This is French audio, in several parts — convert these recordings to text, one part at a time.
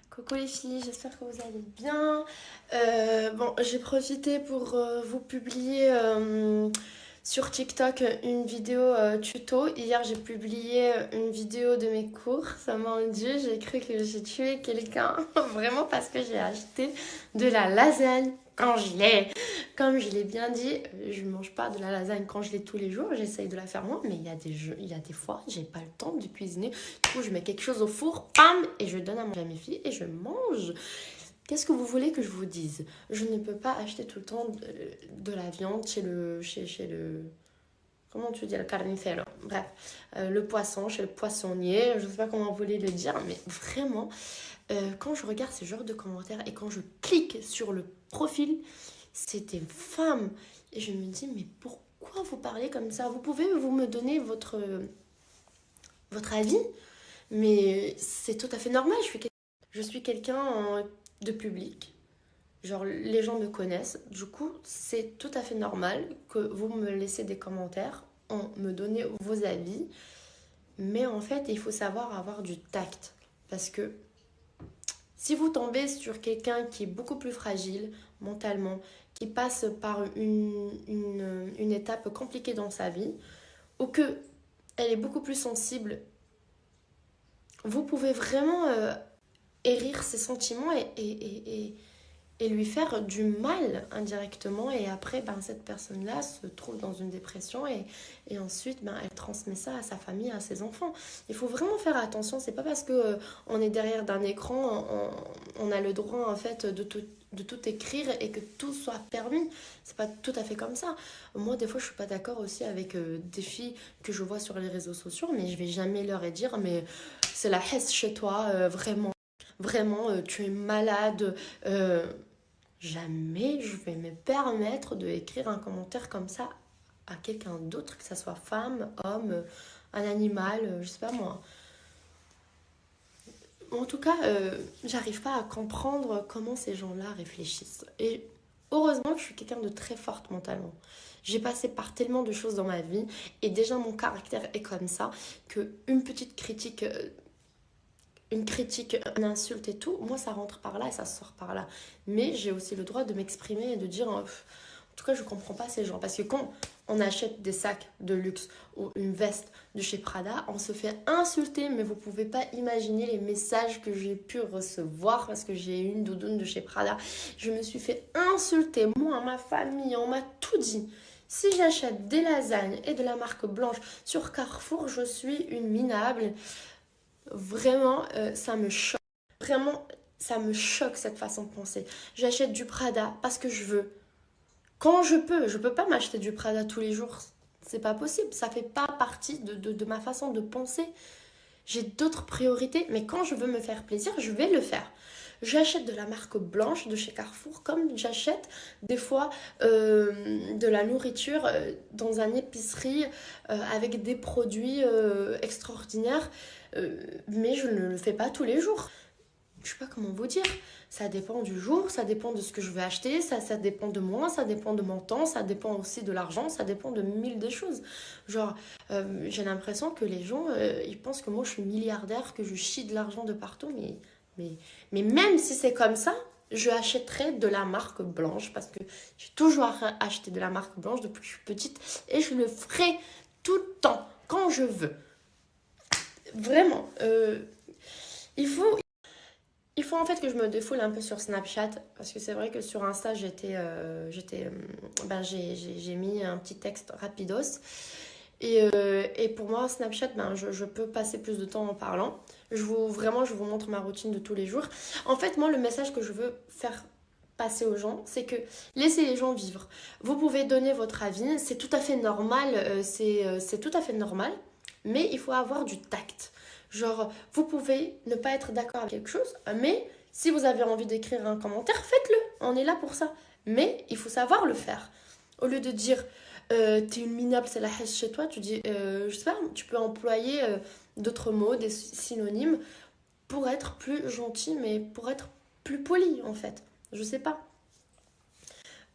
Coucou les filles, j'espère que vous allez bien. Bon, j'ai profité pour vous publier sur TikTok une vidéo tuto. Hier, j'ai publié une vidéo de mes courses. Mon Dieu, j'ai cru que j'ai tué quelqu'un. Vraiment parce que j'ai acheté de la lasagne congelée. Comme je l'ai bien dit, je ne mange pas de la lasagne congelée tous les jours. J'essaye de la faire moi, mais il y a des fois, j'ai pas le temps de cuisiner. Du coup, je mets quelque chose au four, pam, et je donne à manger à mes filles et je mange. Qu'est-ce que vous voulez que je vous dise? Je ne peux pas acheter tout le temps de la viande chez le... Comment tu dis? Le carnicero. Bref, le poisson, chez le poissonnier. Je ne sais pas comment vous voulez le dire, mais vraiment, quand je regarde ce genre de commentaires et quand je clique sur le profil, c'est des femmes. Et je me dis, mais pourquoi vous parlez comme ça? Vous pouvez vous me donner votre avis? Mais c'est tout à fait normal. Je suis quelqu'un de public. Genre, les gens me connaissent. Du coup, c'est tout à fait normal que vous me laissez des commentaires, me donnez vos avis. Mais en fait, il faut savoir avoir du tact. Parce que si vous tombez sur quelqu'un qui est beaucoup plus fragile mentalement, qui passe par une étape compliquée dans sa vie, ou que elle est beaucoup plus sensible, vous pouvez vraiment hérir ses sentiments et lui faire du mal indirectement. Et après, ben, cette personne-là se trouve dans une dépression et ensuite, ben, elle transmet ça à sa famille, à ses enfants. Il faut vraiment faire attention. C'est pas parce que on est derrière d'un écran, on a le droit en fait de tout écrire et que tout soit permis. C'est pas tout à fait comme ça. Moi, des fois, je suis pas d'accord aussi avec des filles que je vois sur les réseaux sociaux, mais je vais jamais leur dire, mais c'est la hesse chez toi, vraiment. Vraiment, tu es malade. Jamais je vais me permettre de écrire un commentaire comme ça à quelqu'un d'autre, que ça soit femme, homme, un animal, je sais pas moi. En tout cas, j'arrive pas à comprendre comment ces gens-là réfléchissent. Et heureusement que je suis quelqu'un de très forte mentalement. J'ai passé par tellement de choses dans ma vie et déjà mon caractère est comme ça que une petite critique, une critique, une insulte et tout, moi ça rentre par là et ça sort par là. Mais j'ai aussi le droit de m'exprimer et de dire, en tout cas je comprends pas ces gens. Parce que quand on achète des sacs de luxe ou une veste de chez Prada, on se fait insulter, mais vous pouvez pas imaginer les messages que j'ai pu recevoir parce que j'ai une doudoune de chez Prada. Je me suis fait insulter, moi, ma famille, on m'a tout dit. Si j'achète des lasagnes et de la marque blanche sur Carrefour, je suis une minable. Vraiment, ça me choque. Vraiment, ça me choque cette façon de penser. J'achète du Prada parce que je veux. Quand je peux. Je peux pas m'acheter du Prada tous les jours. C'est pas possible. Ça fait pas partie de ma façon de penser. J'ai d'autres priorités, mais quand je veux me faire plaisir, je vais le faire. J'achète de la marque blanche de chez Carrefour, comme j'achète des fois de la nourriture dans une épicerie avec des produits extraordinaires, mais je ne le fais pas tous les jours. Je sais pas comment vous dire. Ça dépend du jour, ça dépend de ce que je vais acheter, ça dépend de moi, ça dépend de mon temps, ça dépend aussi de l'argent, ça dépend de mille de choses. Genre, j'ai l'impression que les gens, ils pensent que moi je suis milliardaire, que je chie de l'argent de partout, mais, mais même si c'est comme ça, je achèterai de la marque blanche parce que j'ai toujours acheté de la marque blanche depuis que je suis petite et je le ferai tout le temps, quand je veux. Vraiment. Il faut, il faut en fait que je me défoule un peu sur Snapchat parce que c'est vrai que sur Insta j'ai mis un petit texte rapidos et pour moi Snapchat ben je peux passer plus de temps en parlant. Je vous montre ma routine de tous les jours. En fait moi le message que je veux faire passer aux gens c'est que laissez les gens vivre. Vous pouvez donner votre avis, c'est tout à fait normal, c'est tout à fait normal, mais il faut avoir du tact. Genre, vous pouvez ne pas être d'accord avec quelque chose, mais si vous avez envie d'écrire un commentaire, faites-le. On est là pour ça. Mais il faut savoir le faire. Au lieu de dire t'es une minable, c'est la haine chez toi, tu dis je sais pas, tu peux employer d'autres mots, des synonymes pour être plus gentil, mais pour être plus poli en fait. Je sais pas.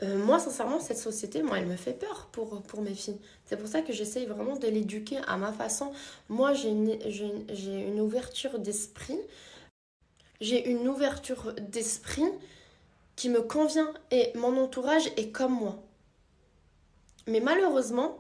Moi, sincèrement, cette société, moi, elle me fait peur pour mes filles. C'est pour ça que j'essaye vraiment de l'éduquer à ma façon. Moi, j'ai une ouverture d'esprit. j'ai une ouverture d'esprit qui me convient et mon entourage est comme moi. Mais malheureusement,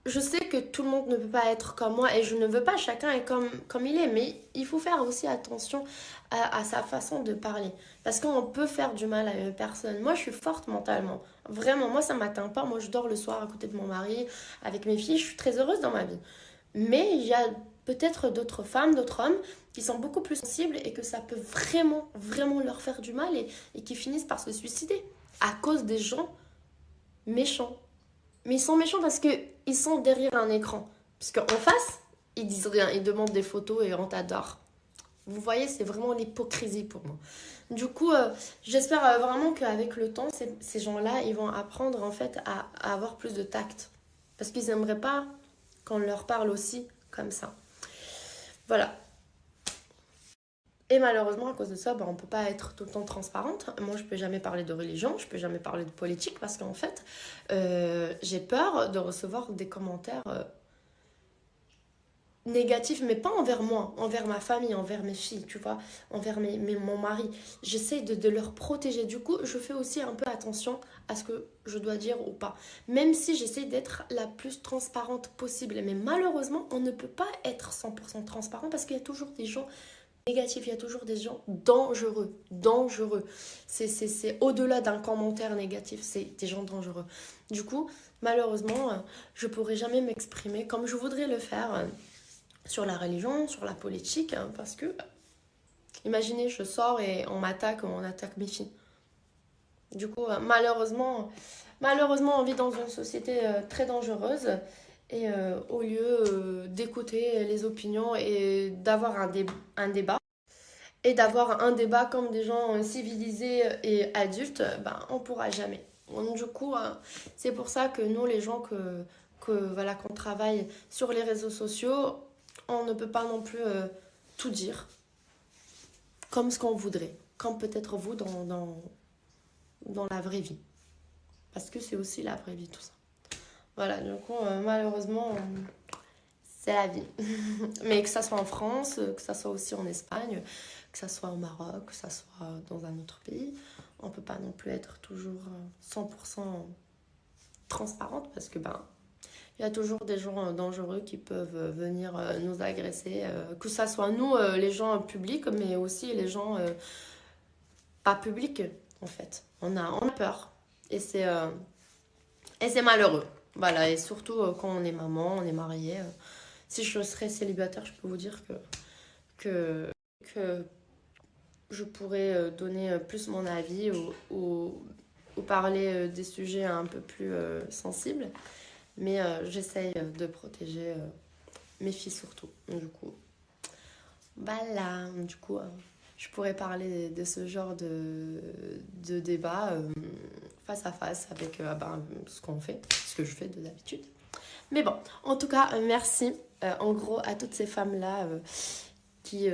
je sais que tout le monde ne peut pas être comme moi et je ne veux pas, chacun est comme il est. Mais il faut faire aussi attention à sa façon de parler. Parce qu'on peut faire du mal à une personne. Moi, je suis forte mentalement. Vraiment, moi, ça ne m'atteint pas. Moi, je dors le soir à côté de mon mari, avec mes filles. Je suis très heureuse dans ma vie. Mais il y a peut-être d'autres femmes, d'autres hommes qui sont beaucoup plus sensibles et que ça peut vraiment, vraiment leur faire du mal et qui finissent par se suicider à cause des gens méchants. Mais ils sont méchants parce qu'ils sont derrière un écran. Parce qu'en face, ils disent rien. Ils demandent des photos et on t'adore. Vous voyez, c'est vraiment l'hypocrisie pour moi. Du coup, j'espère vraiment qu'avec le temps, ces gens-là, ils vont apprendre en fait à avoir plus de tact. Parce qu'ils n'aimeraient pas qu'on leur parle aussi comme ça. Voilà. Et malheureusement, à cause de ça, on ne peut pas être tout le temps transparente. Moi, je ne peux jamais parler de religion, je ne peux jamais parler de politique parce qu'en fait, j'ai peur de recevoir des commentaires négatifs, mais pas envers moi, envers ma famille, envers mes filles, tu vois, envers mon mari. J'essaie de leur protéger. Du coup, je fais aussi un peu attention à ce que je dois dire ou pas. Même si j'essaie d'être la plus transparente possible. Mais malheureusement, on ne peut pas être 100% transparent parce qu'il y a toujours des gens négatif, il y a toujours des gens dangereux. C'est au-delà d'un commentaire négatif, c'est des gens dangereux. Du coup, malheureusement, je pourrai jamais m'exprimer comme je voudrais le faire sur la religion, sur la politique, parce que, imaginez, je sors et on m'attaque ou on attaque mes filles. Du coup, malheureusement, on vit dans une société très dangereuse. Et au lieu d'écouter les opinions et d'avoir un débat, et d'avoir un débat comme des gens civilisés et adultes, on ne pourra jamais. Donc, du coup, c'est pour ça que nous, les gens qu'on travaille sur les réseaux sociaux, on ne peut pas non plus tout dire comme ce qu'on voudrait, comme peut-être vous dans la vraie vie. Parce que c'est aussi la vraie vie, tout ça. Voilà, du coup, malheureusement, c'est la vie. Mais que ça soit en France, que ça soit aussi en Espagne, que ça soit au Maroc, que ça soit dans un autre pays, on ne peut pas non plus être toujours 100% transparente parce que il y a toujours des gens dangereux qui peuvent venir nous agresser, que ça soit nous, les gens publics, mais aussi les gens pas publics, en fait. On a peur et c'est malheureux. Voilà, et surtout quand on est maman, on est marié. Si je serais célibataire, je peux vous dire que je pourrais donner plus mon avis ou parler des sujets un peu plus sensibles. Mais j'essaye de protéger mes filles surtout. Du coup, voilà. Du coup, je pourrais parler de ce genre de débat face à face avec ce qu'on fait, ce que je fais de d'habitude. Mais bon, en tout cas, merci en gros à toutes ces femmes-là qui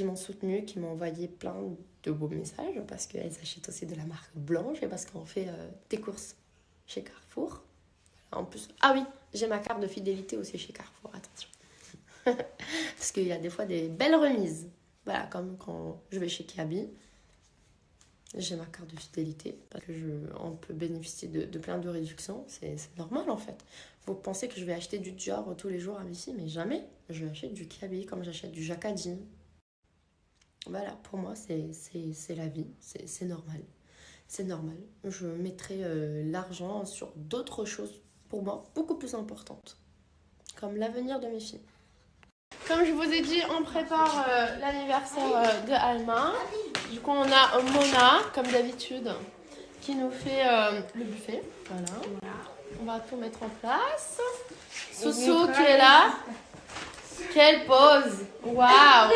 m'ont soutenue, qui m'ont envoyé plein de beaux messages parce qu'elles achètent aussi de la marque Blanche et parce qu'on fait des courses chez Carrefour. En plus, ah oui, j'ai ma carte de fidélité aussi chez Carrefour, attention. Parce qu'il y a des fois des belles remises. Voilà, comme quand je vais chez Kiabi, j'ai ma carte de fidélité parce que on peut bénéficier de plein de réductions. C'est normal en fait. Vous pensez que je vais acheter du Dior tous les jours à Missy, mais jamais. Je vais acheter du Kiabi comme j'achète du Jacquardine. Voilà, pour moi, c'est la vie. C'est normal. C'est normal. Je mettrai l'argent sur d'autres choses, pour moi, beaucoup plus importantes. Comme l'avenir de mes filles. Comme je vous ai dit, on prépare l'anniversaire de Alma. Du coup, on a Mona, comme d'habitude, qui nous fait le buffet. Voilà. On va tout mettre en place. Soussou qui est là. Quelle pose! Waouh!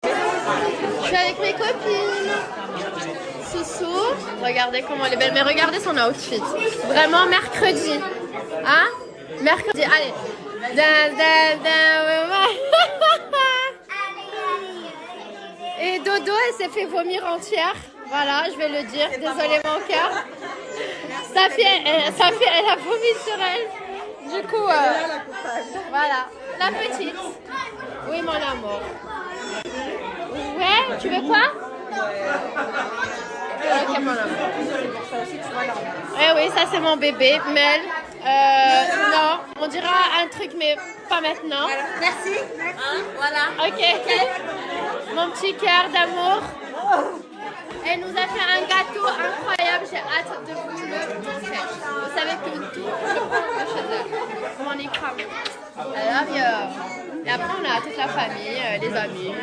Je suis avec mes copines. Soussou, regardez comment elle est belle. Mais regardez son outfit. Vraiment mercredi. Hein? Mercredi, allez. Et Dodo, elle s'est fait vomir entière. Voilà, je vais le dire. Désolée mon cœur. Safi, elle a vomi sur elle. Du coup, voilà. La petite. Oui, mon amour. Tu veux quoi? Ok, voilà. Eh oui, ça c'est mon bébé, Mel. Non, on dira un truc, mais pas maintenant. Merci. Voilà. Ok. Mon petit cœur d'amour. Elle nous a fait un gâteau incroyable. J'ai hâte de vous le montrer. Vous savez que tout, je prends de chez elle. Mon écran. I love you. Et après, on a toute la famille, les amis.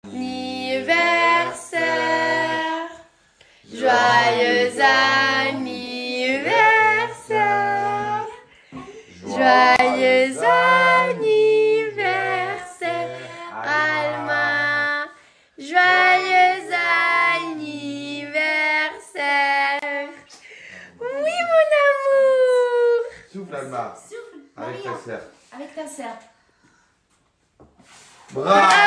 Anniversaire. Joyeux anniversaire. Joyeux anniversaire, Alma. Joyeux anniversaire. Oui, mon amour. Souffle, Alma. Souffle. Avec ta sœur. Avec ta sœur. Bravo.